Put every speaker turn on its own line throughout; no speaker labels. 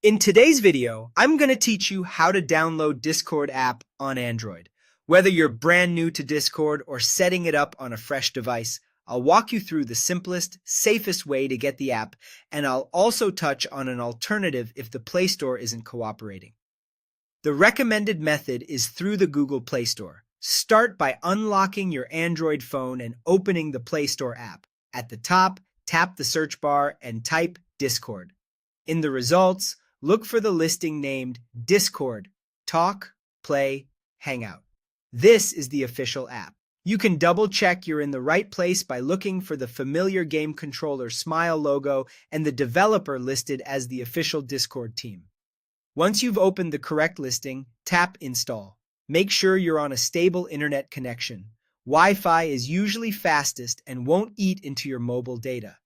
In today's video, I'm going to teach you how to download Discord app on Android. Whether you're brand new to Discord or setting it up on a fresh device, I'll walk you through the simplest, safest way to get the app, and I'll also touch on an alternative if the Play Store isn't cooperating. The recommended method is through the Google Play Store. Start by unlocking your Android phone and opening the Play Store app. At the top, tap the search bar and type Discord. In the results, look for the listing named Discord, Talk, Play, Hangout. This is the official app. You can double-check you're in the right place by looking for the familiar game controller Smile logo and the developer listed as the official Discord team. Once you've opened the correct listing, tap Install. Make sure you're on a stable internet connection. Wi-Fi is usually fastest and won't eat into your mobile data.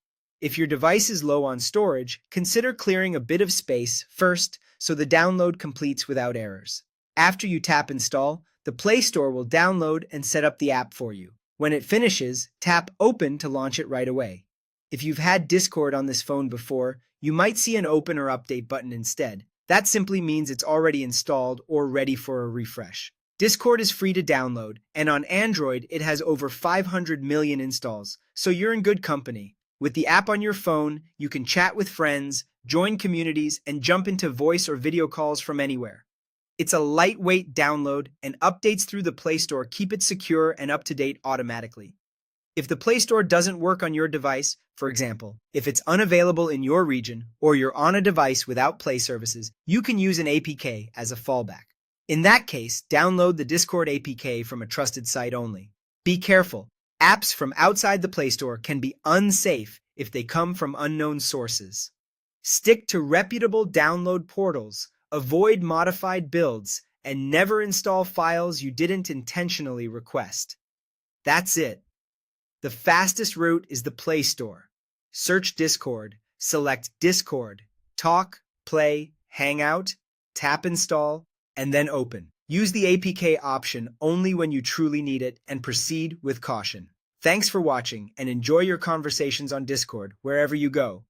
If your device is low on storage, consider clearing a bit of space first so the download completes without errors. After you tap Install, the Play Store will download and set up the app for you. When it finishes, tap Open to launch it right away. If you've had Discord on this phone before, you might see an Open or Update button instead. That simply means it's already installed or ready for a refresh. Discord is free to download, and on Android it has over 500 million installs, so you're in good company. With the app on your phone, you can chat with friends, join communities, and jump into voice or video calls from anywhere. It's a lightweight download, and updates through the Play Store keep it secure and up to date automatically. If the Play Store doesn't work on your device, for example, if it's unavailable in your region or you're on a device without Play services, you can use an APK as a fallback. In that case, download the Discord APK from a trusted site only. Be careful. Apps from outside the Play Store can be unsafe if they come from unknown sources. Stick to reputable download portals, avoid modified builds, and never install files you didn't intentionally request. That's it. The fastest route is the Play Store. Search Discord, select Discord, Talk, Play, Hangout, tap Install, and then Open. Use the APK option only when you truly need it and proceed with caution. Thanks for watching and enjoy your conversations on Discord wherever you go.